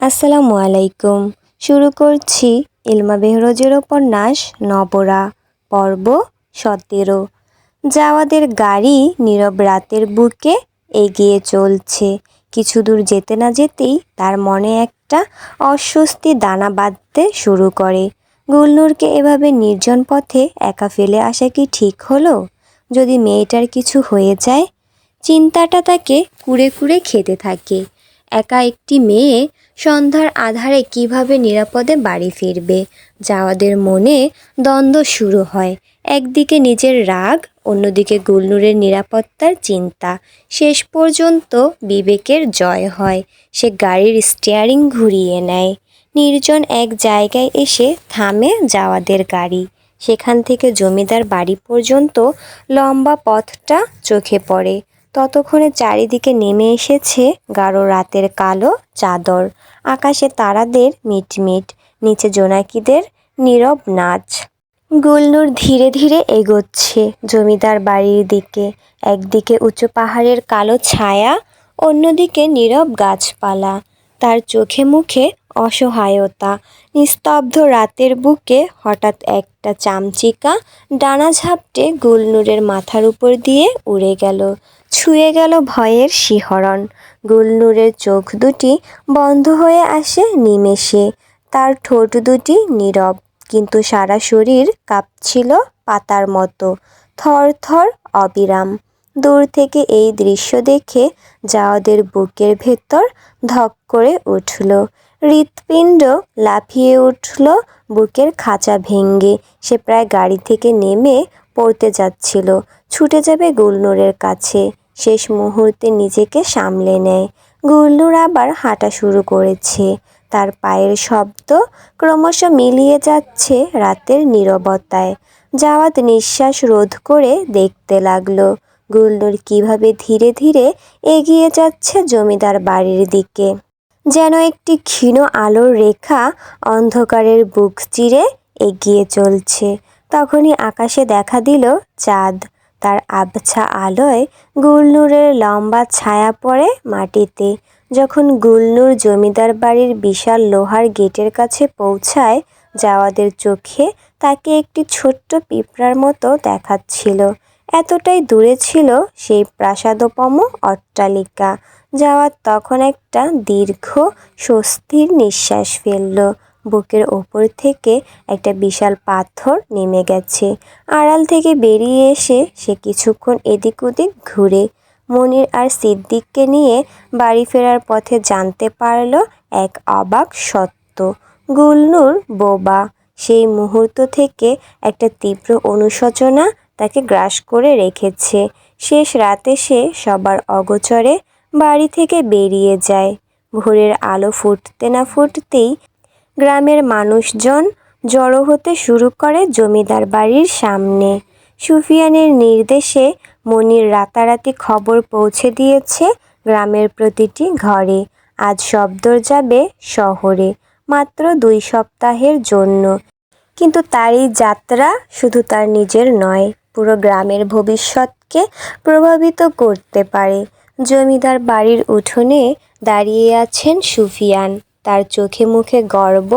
আসসালামু আলাইকুম। শুরু করছি ইলমা বেহরোজের উপন্যাস নবরা, পর্ব 17। জাওয়াদের গাড়ি নীরব রাতের বুকে এগিয়ে চলছে। কিছু দূর যেতে না যেতেই তার মনে একটা অস্বস্তি দানা বাঁধতে শুরু করে। গুলনূরকে এভাবে নির্জন পথে একা ফেলে আসা কি ঠিক হলো? যদি মেয়েটার কিছু হয়ে যায়? চিন্তাটা তাকে কুরে কুরে খেতে থাকে। একা একটি মেয়ে সন্ধ্যার আঁধারে কিভাবে নিরাপদে বাড়ি ফিরবে? জাওয়াদের মনে দ্বন্দ্ব শুরু হয়। একদিকে নিজের রাগ, অন্যদিকে গুলনূরের নিরাপত্তার চিন্তা। শেষ পর্যন্ত বিবেকের জয় হয়। সে গাড়ির স্টিয়ারিং ঘুরিয়ে নেয়। নির্জন এক জায়গায় এসে থামে জাওয়াদের গাড়ি। সেখান থেকে জমিদার বাড়ি পর্যন্ত লম্বা পথটা চোখে পড়ে। ততক্ষণে চারিদিকে নেমে এসেছে গাঢ় রাতের কালো চাদর। আকাশে তারাদের মিটমিট, নিচে জোনাকিদের নীরব নাচ। গুলনূর ধীরে ধীরে এগোচ্ছে জমিদার বাড়ির দিকে। একদিকে উঁচু পাহাড়ের কালো ছায়া, অন্যদিকে নীরব গাছপালা। তার চোখে মুখে অসহায়তা। নিস্তব্ধ রাতের বুকে হঠাৎ একটা চামচিকা ডানা ঝাপটে গুলনূরের মাথার উপর দিয়ে উড়ে গেল। ছুঁয়ে গেল ভয়ের শিহরণ। গুলনূরের চোখ দুটি বন্ধ হয়ে আসে নিমেষে। তার ঠোঁট দুটি নীরব, কিন্তু সারা শরীর কাঁপছিল পাতার মতো, থর থর অবিরাম। দূর থেকে এই দৃশ্য দেখে জাওয়াদের বুকের ভেতর ধক করে উঠল। হৃৎপিণ্ড লাফিয়ে উঠল বুকের খাঁচা ভেঙে। সে প্রায় গাড়ি থেকে নেমে পড়তে যাচ্ছিল, ছুটে যাবে গুলনূরের কাছে। শেষ মুহূর্তে নিজেকে সামলে নেয়। গুলনূর আবার হাঁটা শুরু করেছে। তার পায়ের শব্দ ক্রমশ মিলিয়ে যাচ্ছে রাতের নীরবতায়। জাওয়াদ নিঃশ্বাস রোধ করে দেখতে লাগলো গুলনূর কিভাবে ধীরে ধীরে এগিয়ে যাচ্ছে জমিদার বাড়ির দিকে। যেন একটি ক্ষীণ আলোর রেখা অন্ধকারের বুক চিরে এগিয়ে চলছে। তখনই আকাশে দেখা দিল চাঁদ। তার আবছা আলোয় গুলনূরের লম্বা ছায়া পড়ে মাটিতে। যখন গুলনূর জমিদার বাড়ির বিশাল লোহার গেটের কাছে পৌঁছায়, জাওয়াদের চোখে তাকে একটি ছোট্ট পিঁপড়ার মতো দেখাচ্ছিল। এতটাই দূরে ছিল সেই প্রাসাদোপম অট্টালিকা। জাওয়াদ তখন একটা দীর্ঘ স্বস্তির নিঃশ্বাস ফেলল। বুকের ওপর থেকে একটা বিশাল পাথর নেমে গেছে। আড়াল থেকে বেরিয়ে এসে সে কিছুক্ষণ এদিক ওদিক ঘুরে মনির আর সিদ্দিককে নিয়ে বাড়ি ফেরার পথে জানতে পারল এক অবাক সত্য। গুলনূর বোবা। সেই মুহূর্ত থেকে একটা তীব্র অনুশোচনা তাকে গ্রাস করে রেখেছে। শেষ রাতে সে সবার অগোচরে বাড়ি থেকে বেরিয়ে যায়। ভোরের আলো ফুটতে না ফুটতেই গ্রামের মানুষজন জড়ো হতে শুরু করে জমিদার বাড়ির সামনে। সুফিয়ানের নির্দেশে মনির রাতারাতি খবর পৌঁছে দিয়েছে গ্রামের প্রতিটি ঘরে। আজ শবদর যাবে শহরে, মাত্র 2 সপ্তাহের জন্য। কিন্তু তার এই যাত্রা শুধু তার নিজের নয়, পুরো গ্রামের ভবিষ্যৎকে প্রভাবিত করতে পারে। জমিদার বাড়ির উঠোনে দাঁড়িয়ে আছেন সুফিয়ান। তার চোখে মুখে গর্ব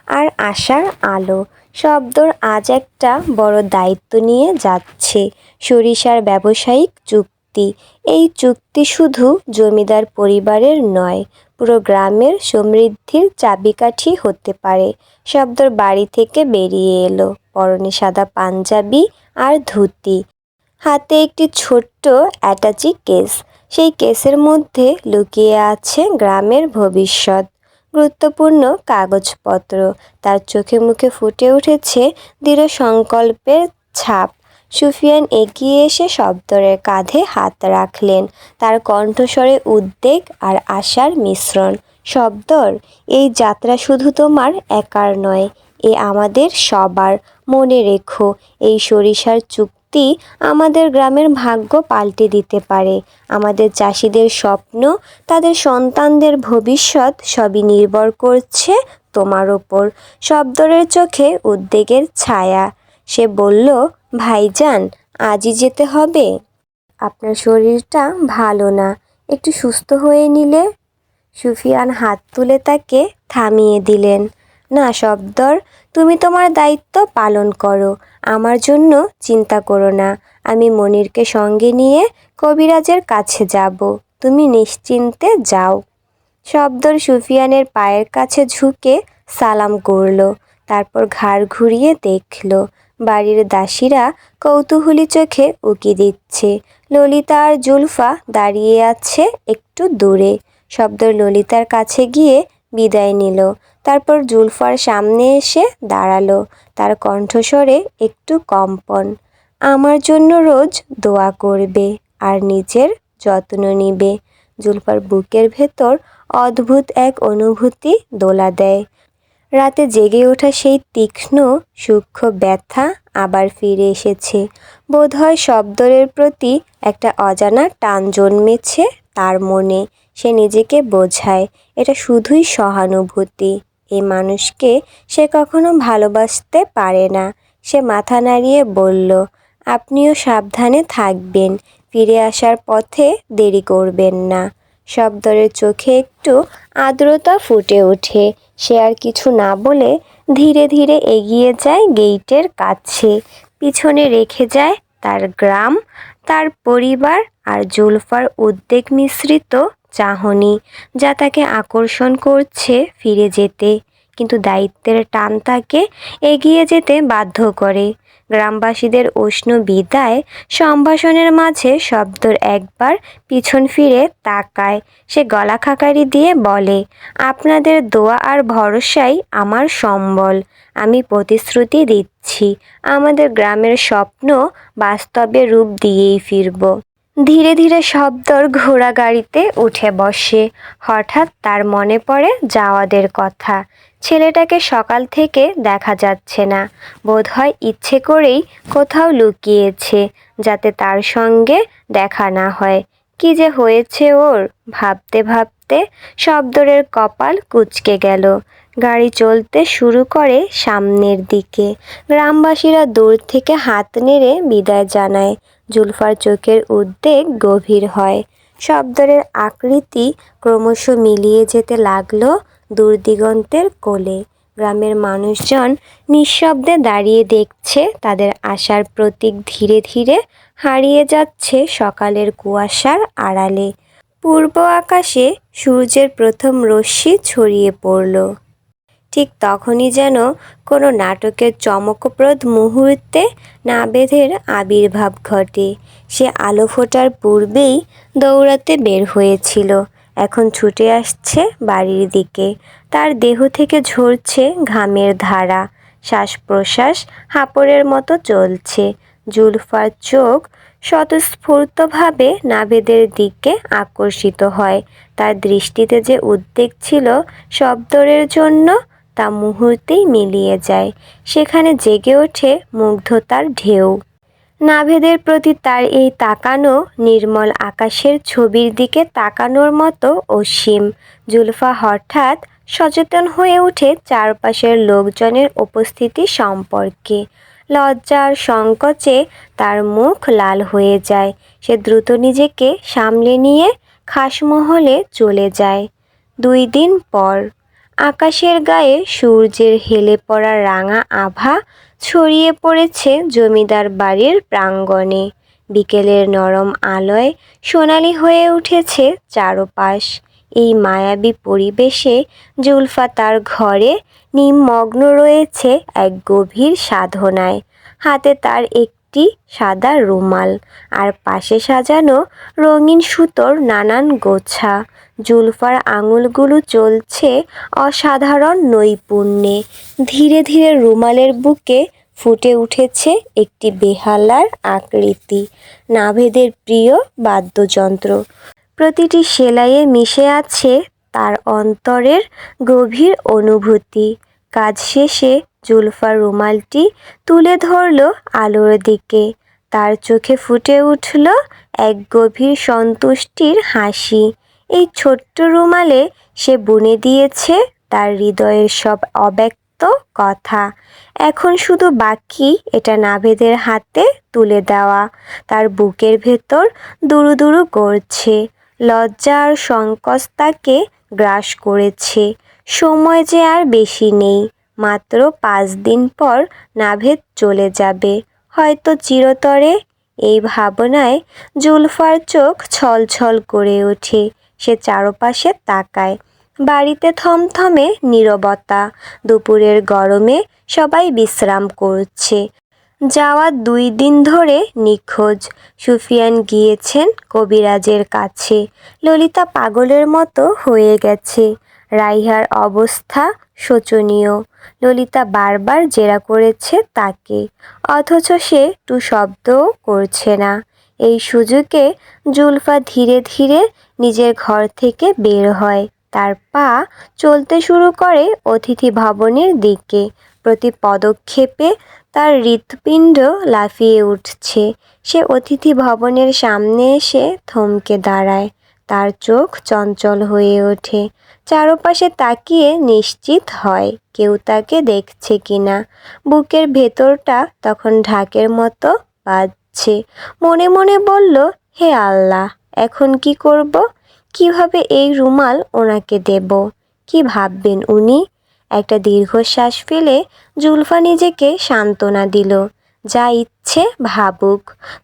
আর আশার আলো। শবদর আজ একটা বড় দায়িত্ব নিয়ে যাচ্ছে, সরিষার ব্যবসায়িক চুক্তি। এই চুক্তি শুধু জমিদার পরিবারের নয়, পুরো গ্রামের সমৃদ্ধির চাবিকাঠি হতে পারে। শবদর বাড়ি থেকে বেরিয়ে এলো, পরনে সাদা পাঞ্জাবি আর ধুতি, হাতে একটি ছোট্ট অ্যাটাচি কেস। সেই কেসের মধ্যে লুকিয়ে আছে গ্রামের ভবিষ্যৎ, গুরুত্বপূর্ণ কাগজপত্র। তার চোখে মুখে ফুটে উঠেছে দৃঢ় সংকল্পের ছাপ। সুফিয়ান এগিয়ে এসে শবদরের কাঁধে হাত রাখলেন। তার কণ্ঠস্বরে উদ্বেগ আর আশার মিশ্রণ। শবদর, এই যাত্রা শুধু তোমার একার নয়, এ আমাদের সবার। মনে রেখো, এই সরিষার চুক্তি আমাদের গ্রামের ভাগ্য পাল্টে দিতে পারে। আমাদের চাষিদের স্বপ্ন, তাদের সন্তানদের ভবিষ্যৎ সবই নির্ভর করছে তোমার ওপর। শবদরের চোখে উদ্বেগের ছায়া। সে বলল, ভাইজান, আজই যেতে হবে? আপনার শরীরটা ভালো না, একটু সুস্থ হয়ে নিলে। সুফিয়ান হাত তুলে তাকে থামিয়ে দিলেন। না শব্দর, তুমি তোমার দায়িত্ব পালন করো, আমার জন্য চিন্তা করো না। আমি মনিরকে সঙ্গে নিয়ে কবিরাজের কাছে যাব, তুমি নিশ্চিন্তে যাও। শব্দর সুফিয়ানের পায়ের কাছে ঝুঁকে সালাম করল, তারপর ঘাড় ঘুরিয়ে দেখল বাড়ির দাসীরা কৌতূহলী চোখে উকি দিচ্ছে। ললিতা আর জুলফা দাঁড়িয়ে আছে একটু দূরে। শব্দর ললিতার কাছে গিয়ে বিদায় নিল, তারপর জুলফার সামনে এসে দাঁড়ালো, তার কণ্ঠস্বরে একটু কম্পন। আমার জন্য রোজ দোয়া করবে আর নিজের যত্ন নিবে। জুলফার বুকের ভেতর অদ্ভুত এক অনুভূতি দোলা দেয়। রাতে জেগে ওঠা সেই তীক্ষ্ণ সূক্ষ্ম ব্যথা আবার ফিরে এসেছে। বোধহয় শব্দরের প্রতি একটা অজানা টান জন্মেছে তার মনে। সে নিজেকে বোঝায়, এটা শুধুই সহানুভূতি, এই মানুষকে সে কখনো ভালোবাসতে পারে না। সে মাথা নাড়িয়ে বলল, আপনিও সাবধানে থাকবেন, ফিরে আসার পথে দেরি করবেন না। শব্দরের চোখে একটু আর্দ্রতা ফুটে ওঠে। সে আর কিছু না বলে ধীরে ধীরে এগিয়ে যায় গেইটের কাছে। পিছনে রেখে যায় তার গ্রাম, তার পরিবার আর জুলফার উদ্বেগ মিশ্রিত চাহনি, যা তাকে আকর্ষণ করছে ফিরে যেতে। কিন্তু দায়িত্বের টান তাকে এগিয়ে যেতে বাধ্য করে। গ্রামবাসীদের উষ্ণ বিদায় সম্ভাষণের মাঝে শব্দর একবার পিছন ফিরে তাকায়। সে গলা খাকারি দিয়ে বলে, আপনাদের দোয়া আর ভরসাই আমার সম্বল। আমি প্রতিশ্রুতি দিচ্ছি, আমাদের গ্রামের স্বপ্ন বাস্তবে রূপ দিয়েই ফিরব। ধীরে ধীরে শব্দর ঘোড়া গাড়িতে উঠে বসে। হঠাৎ তার মনে পড়ে জাওয়াদের কথা। ছেলেটাকে সকাল থেকে দেখা যাচ্ছে না, বোধহয় ইচ্ছে করেই কোথাও লুকিয়েছে যাতে তার সঙ্গে দেখা না হয়। কি যে হয়েছে ওর, ভাবতে ভাবতে শব্দরের কপাল কুঁচকে গেল। গাড়ি চলতে শুরু করে সামনের দিকে। গ্রামবাসীরা দূর থেকে হাত নেড়ে বিদায় জানায়। জুলফার চোখের উদ্বেগ গভীর হয়। শব্দরের আকৃতি ক্রমশ মিলিয়ে যেতে লাগলো দূরদিগন্তের কোলে। গ্রামের মানুষজন নিঃশব্দে দাঁড়িয়ে দেখছে তাদের আশার প্রতীক ধীরে ধীরে হারিয়ে যাচ্ছে সকালের কুয়াশার আড়ালে। পূর্ব আকাশে সূর্যের প্রথম রশ্মি ছড়িয়ে পড়ল। ঠিক তখনই যেন কোনো নাটকের চমকপ্রদ মুহূর্তে নাবেদের আবির্ভাব ঘটে। সে আলো ফোটার পূর্বেই দৌড়াতে বের হয়েছিল, এখন ছুটে আসছে বাড়ির দিকে। তার দেহ থেকে ঝরছে ঘামের ধারা, শ্বাস প্রশ্বাস হাঁপড়ের মতো চলছে। জুলফার চোখ স্বতঃস্ফূর্তভাবে নাবেদের দিকে আকর্ষিত হয়। তার দৃষ্টিতে যে উদ্বেগ ছিল শব্দরের জন্য, তা মুহূর্তেই মিলিয়ে যায়। সেখানে জেগে ওঠে মুগ্ধতার ঢেউ। নাভেদের প্রতি তার এই তাকানো নির্মল আকাশের ছবির দিকে তাকানোর মতো অসীম। জুলফা হঠাৎ সচেতন হয়ে ওঠে চারপাশের লোকজনের উপস্থিতি সম্পর্কে। লজ্জা আর সংকোচে তার মুখ লাল হয়ে যায়। সে দ্রুত নিজেকে সামলে নিয়ে খাসমহলে চলে যায়। 2 দিন পর আকাশের গায়ে সূর্যের হেলে পড়া রাঙা আভা ছড়িয়ে পড়েছে জমিদার বাড়ির প্রাঙ্গণে। বিকেলের নরম আলোয় সোনালি হয়ে উঠেছে চারপাশ। এই মায়াবী পরিবেশে জুলফা তার ঘরে নিমগ্ন রয়েছে এক গভীর সাধনায়। হাতে তার একটি সাদা রুমাল, আর পাশে সাজানো রঙিন সুতোর নানান গোছা। জুলফার আঙুলগুলো চলছে অসাধারণ নৈপুণ্যে। ধীরে ধীরে রুমালের বুকে ফুটে উঠেছে একটি বেহালার আকৃতি, নাভেদের প্রিয় বাদ্যযন্ত্র। প্রতিটি সেলাইয়ে মিশে আছে তার অন্তরের গভীর অনুভূতি। কাজ শেষে জুলফার রুমালটি তুলে ধরল আলোর দিকে। তার চোখে ফুটে উঠল এক গভীর সন্তুষ্টির হাসি। এই ছোট্ট রুমালে সে বুনে দিয়েছে তার হৃদয়ের সব অব্যক্ত কথা। এখন শুধু বাকি এটা নাভেদের হাতে তুলে দেওয়া। তার বুকের ভেতর দুরু দুরু করছে। লজ্জা আর সংকোচ তাকে গ্রাস করেছে। সময় যে আর বেশি নেই। মাত্র 5 দিন পর নাভেদ চলে যাবে, হয়তো চিরতরে। এই ভাবনায় জুলফার চোখ ছলছল করে ওঠে। সে চারপাশে তাকায়। বাড়িতে থমথমে নীরবতা। দুপুরের গরমে সবাই বিশ্রাম করছে। যাওয়া 2 দিন ধরে নিখোঁজ। সুফিয়ান গিয়েছেন কবিরাজের কাছে। ললিতা পাগলের মতো হয়ে গেছে। রাইহার অবস্থা শোচনীয়। ললিতা বারবার জেরা করেছে তাকে, অথচ সে টু শব্দও করছে না। এই সুযোগে জুলফা ধীরে ধীরে নিজের ঘর থেকে বের হয়। তার পা চলতে শুরু করে অতিথি ভবনের দিকে। প্রতি পদক্ষেপে তার হৃৎপিণ্ড লাফিয়ে উঠছে। সে অতিথি ভবনের সামনে এসে থমকে দাঁড়ায়। তার চোখ চঞ্চল হয়ে ওঠে। চারপাশে তাকিয়ে নিশ্চিত হয় কেউ তাকে দেখছে কিনা। বুকের ভেতরটা তখন ঢাকের মতো বাজছে। মনে মনে বলল, হে আল্লাহ, এখন কি করব? কিভাবে এই রুমাল ওনাকে দেব? কি ভাববেন উনি? একটা দীর্ঘশ্বাস ফেলে জুলফা নিজেকে সান্ত্বনা দিল, যা ইচ্ছে ভাবুক,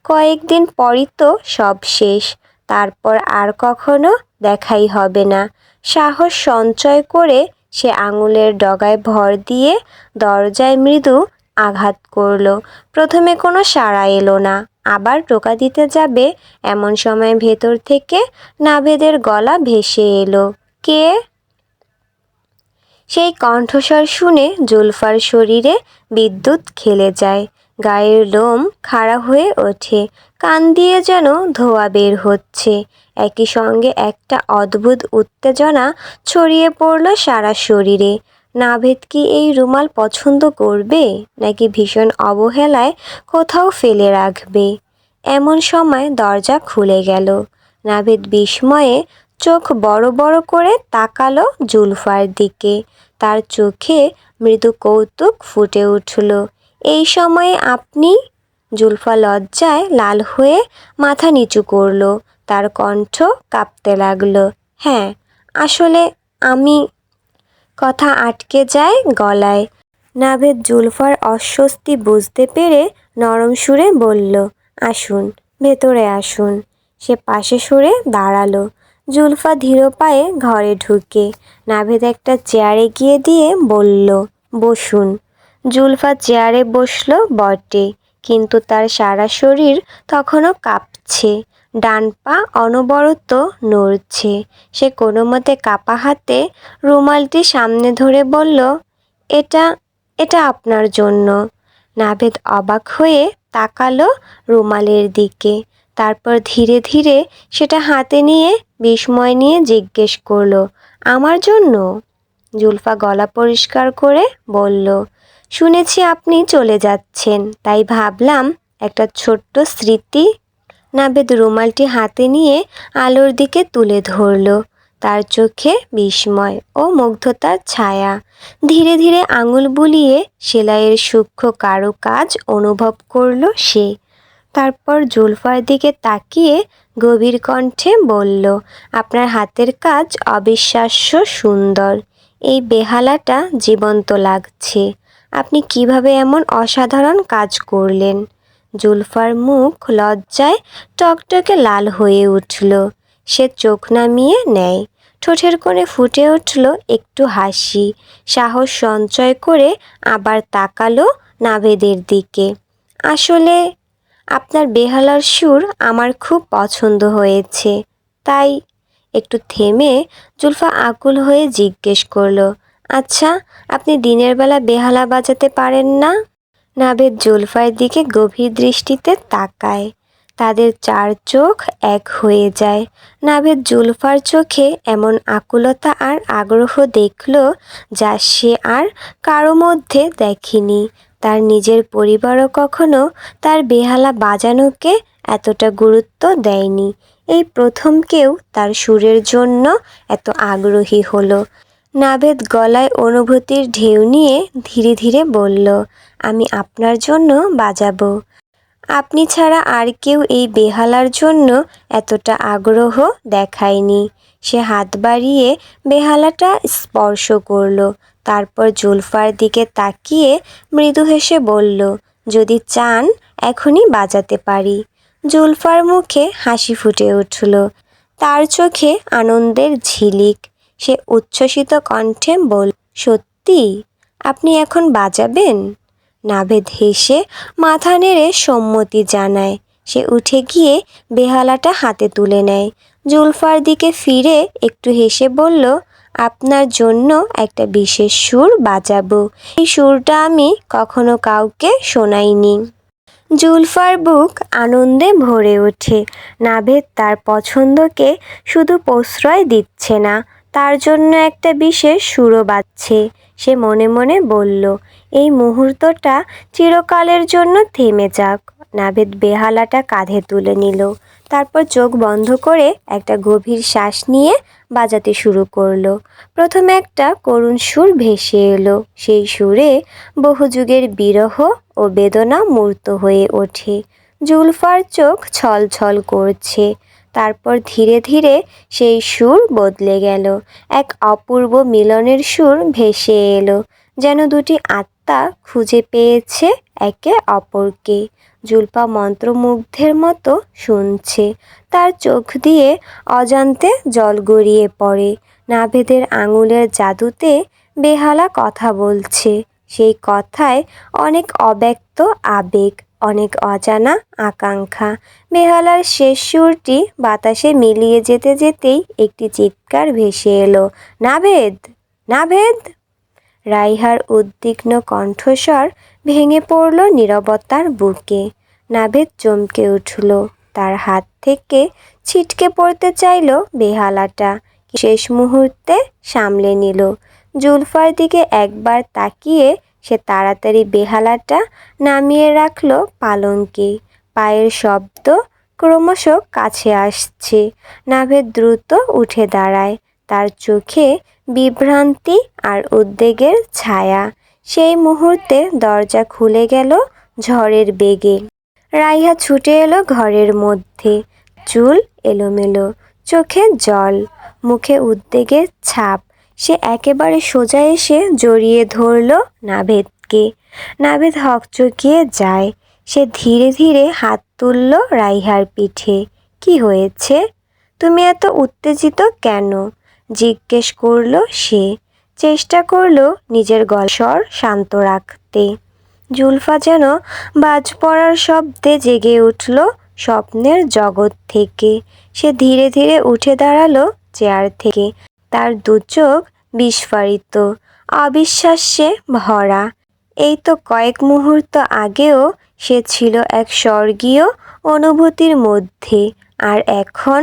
কয়েকদিন পরই তো সব শেষ। তারপর আর কখনো দেখাই হবে না। সাহস সঞ্চয় করে সে আঙুলের ডগায় ভর দিয়ে দরজায় মৃদু আঘাত করল। প্রথমে কোনো সাড়া এলো না। আবার টোকা দিতে যাবে এমন সময় ভেতর থেকে নাভেদের গলা ভেসে এলো, কে? সেই কণ্ঠস্বর শুনে জুলফার শরীরে বিদ্যুৎ খেলে যায়। গায়ের লোম খাড়া হয়ে ওঠে। কান দিয়ে যেন ধোঁয়া বের হচ্ছে। একই সঙ্গে একটা অদ্ভুত উত্তেজনা ছড়িয়ে পড়ল সারা শরীরে। নাভেদ কি এই রুমাল পছন্দ করবে, নাকি ভীষণ অবহেলায় কোথাও ফেলে রাখবে? এমন সময় দরজা খুলে গেল। নাভেদ বিস্ময়ে চোখ বড় বড় করে তাকালো জুলফার দিকে। তার চোখে মৃদু কৌতুক ফুটে উঠল। এই সময়ে আপনি? জুলফা লজ্জায় লাল হয়ে মাথা নিচু করল। তার কণ্ঠ কাঁপতে লাগলো। হ্যাঁ, আসলে আমি। কথা আটকে যায় গলায়। নাভেদ জুলফার অস্বস্তি বুঝতে পেরে নরম সুরে বলল, আসুন, ভেতরে আসুন। সে পাশে সরে দাঁড়ালো। জুলফা ধীর পায়ে ঘরে ঢুকে নাভেদ একটা চেয়ারে গিয়ে দিয়ে বলল, বসুন। জুলফা চেয়ারে বসলো বটে, কিন্তু তার সারা শরীর তখনও কাঁপছে। ডান পা অনবরত নড়ছে। সে কোনো মতে কাঁপা হাতে রুমালটি সামনে ধরে বলল, এটা এটা আপনার জন্য। নাভেদ অবাক হয়ে তাকালো রুমালের দিকে। তারপর ধীরে ধীরে সেটা হাতে নিয়ে বিস্ময় নিয়ে জিজ্ঞেস করলো, আমার জন্য? জুলফা গলা পরিষ্কার করে বলল, শুনেছি আপনি চলে যাচ্ছেন, তাই ভাবলাম একটা ছোট্ট স্মৃতি। নাভেদ রুমালটি হাতে নিয়ে আলোর দিকে তুলে ধরল। তার চোখে বিস্ময় ও মুগ্ধতার ছায়া। ধীরে ধীরে আঙুল বুলিয়ে সেলাইয়ের সূক্ষ্ম কারুকাজ অনুভব করল সে। তারপর জুলফার দিকে তাকিয়ে গভীর কণ্ঠে বলল, আপনার হাতের কাজ অবিশ্বাস্য সুন্দর। এই বেহালাটা জীবন্ত লাগছে। আপনি কিভাবে এমন অসাধারণ কাজ করলেন? জুলফার মুখ লজ্জায় টকটকে লাল হয়ে উঠল। সে চোখ নামিয়ে নেয়। ঠোঁটের কোণে ফুটে উঠল একটু হাসি। সাহস সঞ্চয় করে আবার তাকালো নাভেদের দিকে। আসলে আপনার বেহালার সুর আমার খুব পছন্দ হয়েছে, তাই। একটু থেমে জুলফা আকুল হয়ে জিজ্ঞেস করলো, আচ্ছা, আপনি দিনের বেলা বেহালা বাজাতে পারেন না? নাভেদ জুলফার দিকে গভীর দৃষ্টিতে তাকায়। তাদের চার চোখ এক হয়ে যায়। নাভেদ জুলফার চোখে এমন আকুলতা আর আগ্রহ দেখল, যা সে আর কারো মধ্যে দেখেনি। তার নিজের পরিবারও কখনো তার বেহালা বাজানোকে এতটা গুরুত্ব দেয়নি। এই প্রথম কেউ তার সুরের জন্য এত আগ্রহী হলো। নাভেদ গলায় অনুভূতির ঢেউ নিয়ে ধীরে ধীরে বলল, আমি আপনার জন্য বাজাবো। আপনি ছাড়া আর কেউ এই বেহালার জন্য এতটা আগ্রহ দেখায়নি। সে হাত বাড়িয়ে বেহালাটা স্পর্শ করল। তারপর জুলফার দিকে তাকিয়ে মৃদু হেসে বলল, যদি চান এখনই বাজাতে পারি। জুলফার মুখে হাসি ফুটে উঠল, তার চোখে আনন্দের ঝিলিক। সে উচ্ছ্বসিত কণ্ঠে বলল, সত্যি আপনি এখন বাজাবেন? নাভেদ হেসে মাথা নেড়ে সম্মতি জানায়। সে উঠে গিয়ে বেহালাটা হাতে তুলে নেয়। জুলফার দিকে ফিরে একটু হেসে বলল, আপনার জন্য একটা বিশেষ সুর বাজাবো। এই সুরটা আমি কখনো কাউকে শোনাইনি। জুলফার বুক আনন্দে ভরে ওঠে। নাভেদ তার পছন্দকে শুধু প্রশ্রয় দিচ্ছে না, তার জন্য একটা বিশেষ সুরও বাজছে। সে মনে মনে বলল, এই মুহূর্তটা চিরকালের জন্য থেমে যাক। নাভেদ বেহালাটা কাঁধে তুলে নিল, তারপর চোখ বন্ধ করে একটা গভীর শ্বাস নিয়ে বাজাতে শুরু করলো। প্রথমে একটা করুণ সুর ভেসে এলো, সেই সুরে বহু যুগের বিরহ ও বেদনা মূর্ত হয়ে ওঠে। জুলফার চোখ ছলছল করছে। তারপর ধীরে ধীরে সেই সুর বদলে গেল, এক অপূর্ব মিলনের সুর ভেসে এলো, যেন দুটি আত্মা খুঁজে পেয়েছে একে অপরকে। জুলফা মন্ত্রমুগ্ধের মতো শুনছে, তার চোখ দিয়ে অজান্তে জল গড়িয়ে পড়ে। নাভেদের আঙুলের জাদুতে বেহালা কথা বলছে, সেই কথায় অনেক অব্যক্ত আবেগ, অনেক অজানা আকাঙ্ক্ষা। বেহালার শেষ সুরটি বাতাসে মিলিয়ে যেতে যেতেই একটি চিৎকার ভেসে এলো, নাভেদ, নাভেদ! রাইহার উদ্বিগ্ন কণ্ঠস্বর ভেঙে পড়ল নীরবতার বুকে। নাভেদ চমকে উঠল, তার হাত থেকে ছিটকে পড়তে চাইল বেহালাটা, শেষ মুহূর্তে সামলে নিল। জুলফার দিকে একবার তাকিয়ে সে তাড়াতাড়ি বেহালাটা নামিয়ে রাখল পালঙ্কে। পায়ের শব্দ ক্রমশ কাছে আসছে। নাভেদ দ্রুত উঠে দাঁড়ায়, তার চোখে বিভ্রান্তি আর উদ্বেগের ছায়া। সেই মুহূর্তে দরজা খুলে গেল ঝড়ের বেগে। রাইহা ছুটে এলো ঘরের মধ্যে, চুল এলোমেলো, চোখে জল, মুখে উদ্বেগের ছাপ। সে একেবারে সোজা এসে জড়িয়ে ধরল নাভেদকে। নাভেদ হকচকিয়ে যায়। সে ধীরে ধীরে হাত তুলল রাইহার পিঠে। কি হয়েছে? তুমি এত উত্তেজিত কেন? জিজ্ঞেস করল সে। চেষ্টা করল নিজের স্বর শান্ত রাখতে। জুলফা যেন বাজ পড়ার শব্দে জেগে উঠল স্বপ্নের জগৎ থেকে। সে ধীরে ধীরে উঠে দাঁড়ালো চেয়ার থেকে, তার দু চোখ বিস্ফারিত, অবিশ্বাস্যে ভরা। এই তো কয়েক মুহূর্ত আগেও সে ছিল এক স্বর্গীয় অনুভূতির মধ্যে, আর এখন